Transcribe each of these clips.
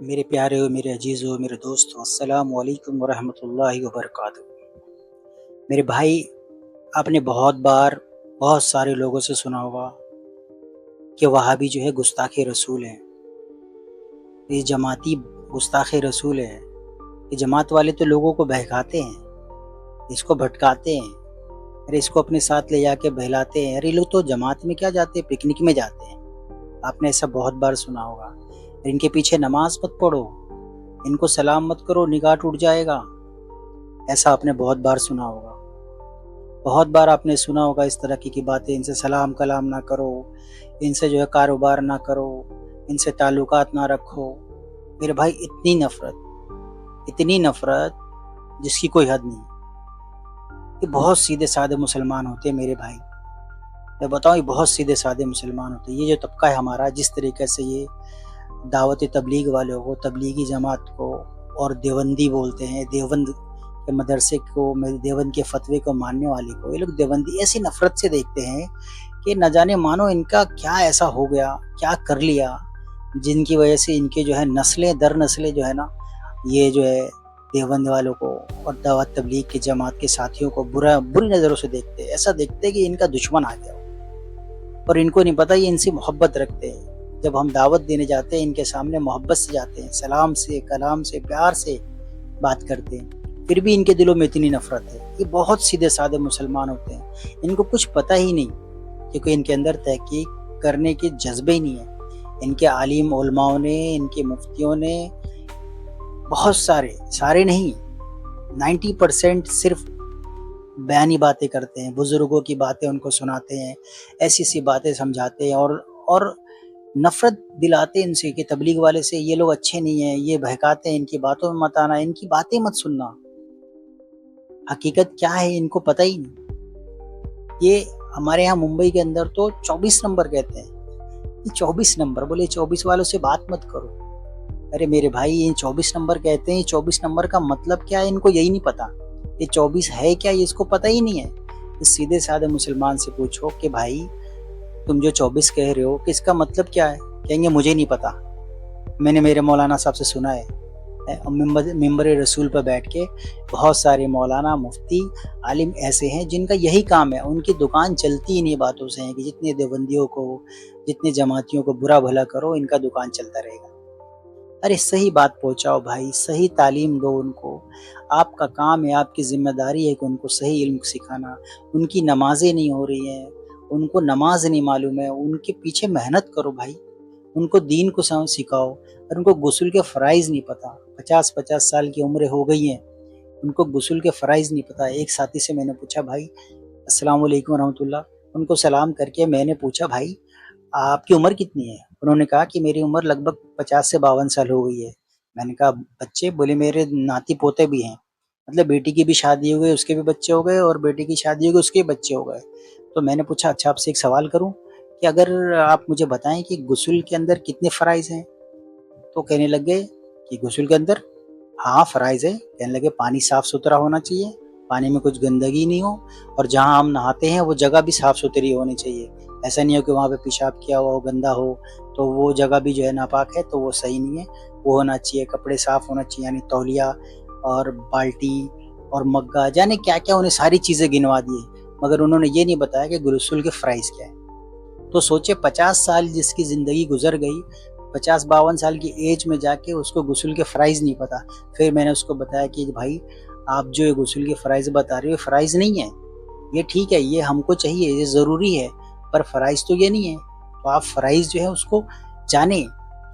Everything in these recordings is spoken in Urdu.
میرے پیارے ہو، میرے عزیز ہو، میرے دوست ہو، السلام علیکم ورحمۃ اللہ وبرکاتہ۔ میرے بھائی، آپ نے بہت سارے لوگوں سے سنا ہوگا کہ وہابی جو ہے گستاخ رسول ہے، یہ جماعتی گستاخ رسول ہے۔ یہ جماعت والے تو لوگوں کو بہکاتے ہیں، اس کو بھٹکاتے ہیں، ارے اس کو اپنے ساتھ لے جا کے بہلاتے ہیں۔ ارے لوگ تو جماعت میں کیا جاتے ہیں، پکنک میں جاتے ہیں۔ آپ نے ایسا بہت بار سنا ہوگا۔ ان کے پیچھے نماز مت پڑھو، ان کو سلام مت کرو، نگاہ ٹوٹ جائے گا، ایسا آپ نے بہت بار سنا ہوگا۔ بہت بار آپ نے سنا ہوگا اس طرح کی باتیں، ان سے سلام کلام نہ کرو، ان سے جو ہے کاروبار نہ کرو، ان سے تعلقات نہ رکھو۔ میرے بھائی، اتنی نفرت جس کی کوئی حد نہیں۔ یہ بہت سیدھے سادے مسلمان ہوتے ہیں میرے بھائی، میں بتاؤں، یہ بہت سیدھے سادے مسلمان ہوتے ہیں۔ یہ جو طبقہ ہے ہمارا، جس طریقے سے یہ دعوت تبلیغ والوں کو، تبلیغی جماعت کو اور دیوبندی بولتے ہیں، دیوبند کے مدرسے کو، دیوبند کے فتوے کو ماننے والے کو، یہ لوگ دیوبندی ایسی نفرت سے دیکھتے ہیں کہ نہ جانے مانو ان کا کیا ایسا ہو گیا، کیا کر لیا، جن کی وجہ سے ان کے جو ہے نسلیں در نسلیں جو ہے نا، یہ جو ہے دیوبند والوں کو اور دعوت تبلیغ کی جماعت کے ساتھیوں کو بری نظروں سے دیکھتے ہیں۔ ایسا دیکھتے ہیں کہ ان کا دشمن آ گیا ہو، اور ان کو نہیں پتہ یہ ان سے محبت رکھتے ہیں۔ جب ہم دعوت دینے جاتے ہیں، ان کے سامنے محبت سے جاتے ہیں، سلام سے، کلام سے، پیار سے بات کرتے ہیں، پھر بھی ان کے دلوں میں اتنی نفرت ہے۔ یہ بہت سیدھے سادے مسلمان ہوتے ہیں، ان کو کچھ پتہ ہی نہیں، کیونکہ ان کے اندر تحقیق کرنے کے جذبے ہی نہیں ہے۔ ان کے عالم علماؤں نے، ان کے مفتیوں نے بہت سارے نہیں، 90% صرف بیانی باتیں کرتے ہیں، بزرگوں کی باتیں ان کو سناتے ہیں، ایسی باتیں سمجھاتے ہیں اور نفرت دلاتے ہیں ان سے کہ تبلیغ والے سے یہ لوگ اچھے نہیں ہیں، یہ بہکاتے ہیں، ان کی باتوں میں مت آنا، ان کی باتیں مت سننا۔ حقیقت کیا ہے ان کو پتہ ہی نہیں۔ یہ ہمارے ہاں ممبئی کے اندر تو 24 نمبر کہتے ہیں، یہ 24 نمبر بولے 24 والوں سے بات مت کرو۔ ارے میرے بھائی، یہ 24 نمبر کہتے ہیں، 24 نمبر کا مطلب کیا ہے ان کو یہی نہیں پتا۔ یہ 24 ہے کیا، یہ اس کو پتہ ہی نہیں ہے۔ اس سیدھے سادے مسلمان سے پوچھو کہ بھائی تم جو 24 کہہ رہے ہو کہ اس کا مطلب کیا ہے، کہیں گے مجھے نہیں پتا، میں نے میرے مولانا صاحب سے سنا ہے۔ ممبر رسول پر بیٹھ کے بہت سارے مولانا، مفتی، عالم ایسے ہیں جن کا یہی کام ہے، ان کی دکان چلتی انہی باتوں سے ہے کہ جتنے دیوبندیوں کو، جتنے جماعتیوں کو برا بھلا کرو، ان کا دکان چلتا رہے گا۔ ارے صحیح بات پہنچاؤ بھائی، صحیح تعلیم دو ان کو۔ آپ کا کام ہے، آپ کی ذمہ داری ہے کہ ان کو صحیح علم سکھانا۔ ان کی نمازیں نہیں ہو رہی ہیں، ان کو نماز نہیں معلوم ہے، ان کے پیچھے محنت کرو بھائی، ان کو دین کو سکھاؤ۔ اور ان کو غسل کے فرائض نہیں پتا، 50 سال کی عمریں ہو گئی ہیں، ان کو غسل کے فرائض نہیں پتا۔ ایک ساتھی سے میں نے پوچھا، بھائی السلام علیکم ورحمۃ اللہ، ان کو سلام کر کے میں نے پوچھا، بھائی آپ کی عمر کتنی ہے؟ انہوں نے کہا کہ میری عمر لگ بھگ 50 سے 52 سال ہو گئی ہے۔ میں نے کہا بچے؟ بولے میرے ناتی پوتے بھی ہیں، مطلب بیٹی کی بھی شادی ہو گئی، اس کے بھی بچے ہو گئے، اور بیٹی کی شادی ہو گئی، اس کے بھی بچے ہو گئے۔ تو میں نے پوچھا اچھا آپ سے ایک سوال کروں کہ اگر آپ مجھے بتائیں کہ غسل کے اندر کتنے فرائض ہیں؟ تو کہنے لگے کہ غسل کے اندر ہاں فرائض ہے۔ کہنے لگے پانی صاف ستھرا ہونا چاہیے، پانی میں کچھ گندگی نہیں ہو، اور جہاں ہم نہاتے ہیں وہ جگہ بھی صاف ستھری ہونی چاہیے۔ ایسا نہیں ہو کہ وہاں پہ پیشاب کیا ہوا ہو، گندا ہو، تو وہ جگہ بھی جو ہے ناپاک ہے، تو وہ صحیح نہیں ہے۔ وہ ہونا چاہیے، کپڑے صاف ہونا چاہیے، یعنی تولیہ اور بالٹی اور مگا، جانے کیا کیا انہیں ساری چیزیں گنوا دیے، مگر انہوں نے یہ نہیں بتایا کہ غسل کے فرائض کیا ہے۔ تو سوچے 50 سال جس کی زندگی گزر گئی، 50-52 سال کی ایج میں جا کے اس کو غسل کے فرائض نہیں پتا۔ پھر میں نے اس کو بتایا کہ بھائی آپ جو یہ غسل کے فرائض بتا رہے ہو، فرائض نہیں ہے، یہ ٹھیک ہے، یہ ہم کو چاہیے، یہ ضروری ہے، پر فرائض تو یہ نہیں ہے۔ تو آپ فرائض جو ہے اس کو جانیں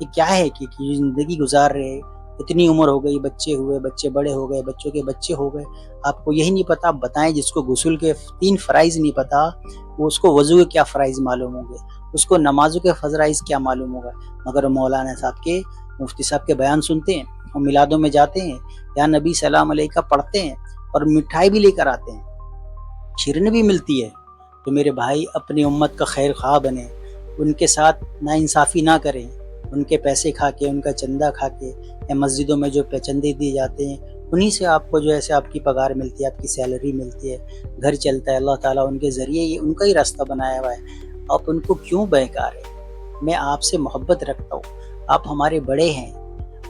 کہ کیا ہے، کہ زندگی گزار رہے، اتنی عمر ہو گئی، بچے ہوئے، بچے بڑے ہو گئے، بچوں کے بچے ہو گئے، آپ کو یہی نہیں پتا، آپ بتائیں۔ جس کو غسل کے 3 فرائض نہیں پتا، وہ اس کو وضو کے کیا فرائض معلوم ہوں گے، اس کو نمازوں کے فرائض کیا معلوم ہوگا۔ مگر مولانا صاحب کے، مفتی صاحب کے بیان سنتے ہیں، اور میلادوں میں جاتے ہیں، یا نبی سلام علیکہ پڑھتے ہیں، اور مٹھائی بھی لے کر آتے ہیں، شیرنی بھی ملتی ہے۔ تو میرے بھائی اپنی امت کا خیر خواہ بنے، ان کے ساتھ ناانصافی نہ کریں، ان کے پیسے کھا کے، ان کا چندہ کھا کے، یا مسجدوں میں جو چندے دیے جاتے ہیں انہی سے آپ کو جو ایسے آپ کی پگار ملتی ہے، آپ کی سیلری ملتی ہے، گھر چلتا ہے، اللہ تعالیٰ ان کے ذریعے یہ ان کا ہی راستہ بنایا ہوا ہے۔ آپ ان کو کیوں بہکا رہے ہیں؟ میں آپ سے محبت رکھتا ہوں، آپ ہمارے بڑے ہیں،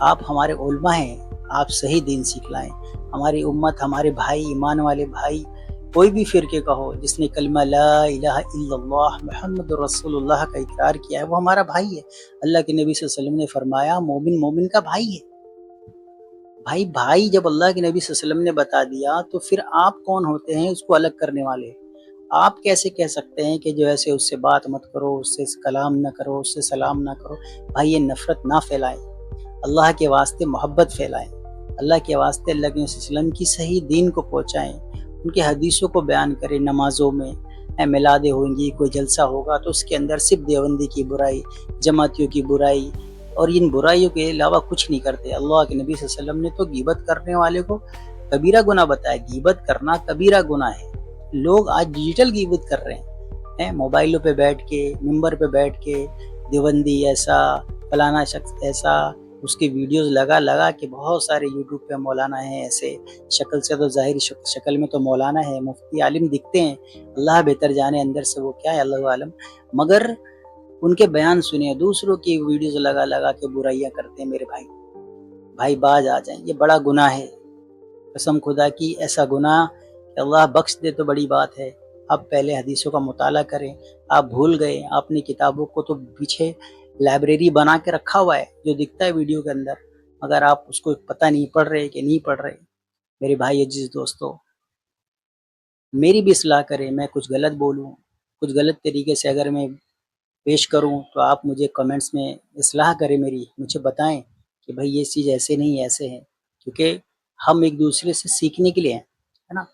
آپ ہمارے علماء ہیں، آپ صحیح دین سکھلائیں۔ ہماری امت، ہمارے بھائی، ایمان والے بھائی، کوئی بھی فرقے کا ہو، جس نے کلمہ لا الہ الا اللہ محمد رسول اللہ کا اقرار کیا ہے، وہ ہمارا بھائی ہے۔ اللہ کے نبی صلی اللہ علیہ وسلم نے فرمایا مومن مومن کا بھائی ہے۔ بھائی جب اللہ کے نبی صلی اللہ علیہ وسلم نے بتا دیا تو پھر آپ کون ہوتے ہیں اس کو الگ کرنے والے؟ آپ کیسے کہہ سکتے ہیں کہ جو ایسے اس سے بات مت کرو، اس سے کلام نہ کرو، اس سے سلام نہ کرو؟ بھائی یہ نفرت نہ پھیلائیں، اللہ کے واسطے محبت پھیلائیں، اللہ کے واسطے اللہ کے نبی صلی اللہ علیہ وسلم کی صحیح دین کو پہنچائیں، ان کے حدیثوں کو بیان کریں۔ نمازوں میں میلادیں ہوں گی، کوئی جلسہ ہوگا تو اس کے اندر صرف دیوبندی کی برائی، جماعتیوں کی برائی اور ان برائیوں کے علاوہ کچھ نہیں کرتے۔ اللہ کے نبی صلی اللہ علیہ وسلم نے تو غیبت کرنے والے کو کبیرہ گناہ بتایا۔ غیبت کرنا کبیرہ گناہ ہے۔ لوگ آج ڈیجیٹل غیبت کر رہے ہیں، موبائلوں پہ بیٹھ کے، ممبر پہ بیٹھ کے، دیوبندی ایسا، فلانا شخص ایسا، اس کی ویڈیوز لگا کے بہت سارے یوٹیوب پہ مولانا ہیں ایسے، شکل سے تو ظاہری شکل میں تو مولانا ہے، مفتی عالم دکھتے ہیں، اللہ بہتر جانے اندر سے وہ کیا ہے، اللہ عالم، مگر ان کے بیان سنیں، دوسروں کی ویڈیوز لگا کے برائیاں کرتے ہیں۔ میرے بھائی باز آ جائیں، یہ بڑا گناہ ہے، قسم خدا کی ایسا گناہ کہ اللہ بخش دے تو بڑی بات ہے۔ آپ پہلے حدیثوں کا مطالعہ کریں، آپ بھول گئے، آپ نے کتابوں کو تو پیچھے لائبریری بنا کے رکھا ہوا ہے جو دکھتا ہے ویڈیو کے اندر، مگر آپ اس کو پتہ نہیں پڑھ رہے کہ نہیں پڑھ رہے۔ میرے بھائی عزیز دوستو، میری بھی اصلاح کریں، میں کچھ غلط بولوں، کچھ غلط طریقے سے اگر میں پیش کروں تو آپ مجھے کمنٹس میں اصلاح کریں، مجھے بتائیں کہ بھائی یہ چیز ایسے نہیں ایسے ہے، کیونکہ ہم ایک دوسرے سے سیکھنے کے لیے ہیں، ہے نا؟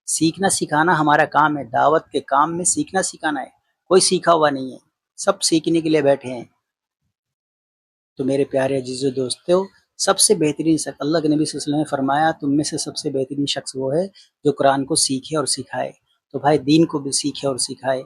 سیکھنا سکھانا ہمارا کام ہے، دعوت کے کام میں سیکھنا سکھانا ہے، کوئی سیکھا ہوا نہیں ہے، سب سیکھنے کے لیے بیٹھے ہیں۔ تو میرے پیارے عزیز و دوستو، سب سے بہترین شخص، اللہ کے نبی صلی اللہ علیہ وسلم نے فرمایا تم میں سے سب سے بہترین شخص وہ ہے جو قرآن کو سیکھے اور سکھائے۔ تو بھائی دین کو بھی سیکھے اور سکھائے،